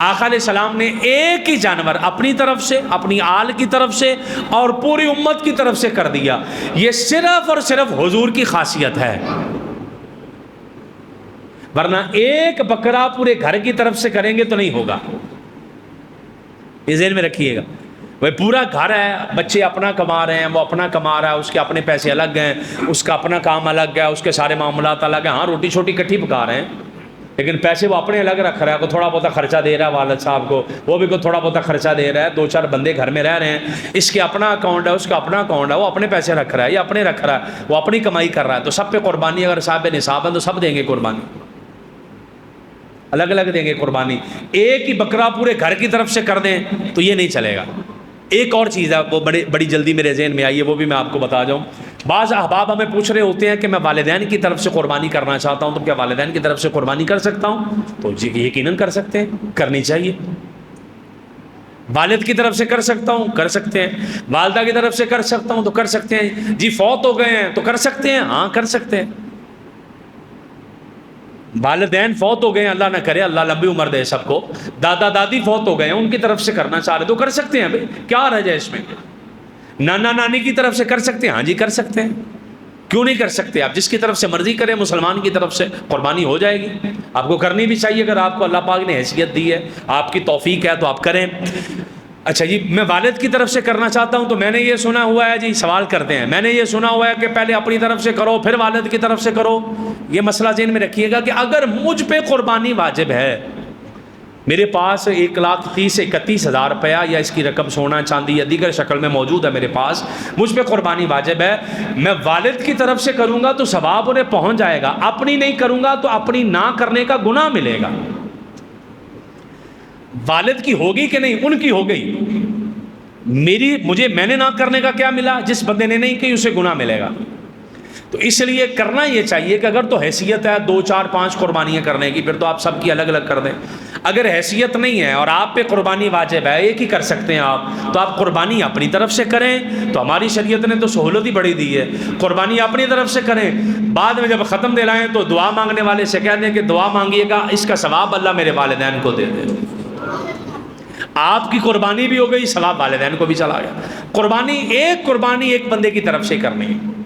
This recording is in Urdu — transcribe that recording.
آقا علیہ السلام نے ایک ہی جانور اپنی طرف سے، اپنی آل کی طرف سے اور پوری امت کی طرف سے کر دیا. یہ صرف اور صرف حضور کی خاصیت ہے، ورنہ ایک بکرا پورے گھر کی طرف سے کریں گے تو نہیں ہوگا. یہ ذہن میں رکھیے گا. وہ پورا گھر ہے، بچے اپنا کما رہے ہیں، وہ اپنا کما رہا ہے، اس کے اپنے پیسے الگ ہیں، اس کا اپنا کام الگ ہے، اس کے سارے معاملات الگ ہیں. ہاں روٹی چھوٹی کٹھی پکا رہے ہیں، لیکن پیسے وہ اپنے الگ رکھ رہا ہے. کوئی تھوڑا بہت خرچہ دے رہا ہے والد صاحب کو، وہ بھی کوئی تھوڑا بہت خرچہ دے رہا ہے. 2-4 بندے گھر میں رہ رہے ہیں، اس کے اپنا اکاؤنٹ ہے، اس کا اپنا اکاؤنٹ ہے، وہ اپنے پیسے رکھ رہا ہے یا اپنے رکھ رہا ہے، وہ اپنی کمائی کر رہا ہے. تو سب پہ قربانی اگر صاحب نصاب ہے تو سب دیں گے قربانی، الگ الگ دیں گے قربانی. ایک ہی بکرا پورے گھر کی طرف سے کر دیں تو یہ نہیں چلے گا. ایک اور چیز ہے وہ بڑی جلدی میرے ذہن میں آئی ہے، وہ بھی میں آپ کو بتا جاؤں. بعض احباب ہمیں پوچھ رہے ہوتے ہیں کہ میں والدین کی طرف سے قربانی کرنا چاہتا ہوں، تو کیا والدین کی طرف سے قربانی کر سکتا ہوں؟ تو جی یقیناً کر سکتے ہیں، کرنی چاہیے. والد کی طرف سے کر سکتا ہوں، کر سکتے ہیں. والدہ کی طرف سے کر سکتا ہوں تو کر سکتے ہیں. جی فوت ہو گئے ہیں تو کر سکتے ہیں، ہاں کر سکتے ہیں. والدین فوت ہو گئے ہیں، اللہ نہ کرے، اللہ لمبی عمر دے سب کو. دادا دادی فوت ہو گئے ہیں، ان کی طرف سے کرنا چاہ رہے تو کر سکتے ہیں. بھائی کیا حرج ہے اس میں؟ نانا نانی کی طرف سے کر سکتے ہیں، ہاں جی کر سکتے ہیں. کیوں نہیں کر سکتے؟ آپ جس کی طرف سے مرضی کریں، مسلمان کی طرف سے قربانی ہو جائے گی. آپ کو کرنی بھی چاہیے، اگر آپ کو اللہ پاک نے حیثیت دی ہے، آپ کی توفیق ہے تو آپ کریں. اچھا جی میں والد کی طرف سے کرنا چاہتا ہوں تو میں نے یہ سنا ہوا ہے، جی سوال کرتے ہیں، میں نے یہ سنا ہوا ہے کہ پہلے اپنی طرف سے کرو پھر والد کی طرف سے کرو. یہ مسئلہ ذہن میں رکھیے گا کہ اگر مجھ پہ قربانی واجب ہے، میرے پاس 1,30,31,000 روپیہ یا اس کی رقم سونا چاندی یا دیگر شکل میں موجود ہے میرے پاس، مجھ پہ قربانی واجب ہے، میں والد کی طرف سے کروں گا تو ثواب انہیں پہنچ جائے گا. اپنی نہیں کروں گا تو اپنی نہ کرنے کا گناہ ملے گا. والد کی ہوگی کہ نہیں؟ ان کی ہو گئی. میں نے نہ کرنے کا کیا ملا؟ جس بندے نے نہیں کی اسے گناہ ملے گا. تو اس لیے کرنا یہ چاہیے کہ اگر تو حیثیت ہے 2 4 5 قربانیاں کرنے کی، پھر تو آپ سب کی الگ الگ کر دیں. اگر حیثیت نہیں ہے اور آپ پہ قربانی واجب ہے، ایک ہی کر سکتے ہیں آپ، تو آپ قربانی اپنی طرف سے کریں. تو ہماری شریعت نے تو سہولت ہی بڑی دی ہے، قربانی اپنی طرف سے کریں. بعد میں جب ختم دلائیں تو دعا مانگنے والے سے کہہ دیں کہ دعا مانگیے گا، اس کا ثواب اللہ میرے والدین کو دے دے. آپ کی قربانی بھی ہو گئی، ثواب والدین کو بھی چلا گیا. قربانی ایک بندے کی طرف سے کرنی ہے.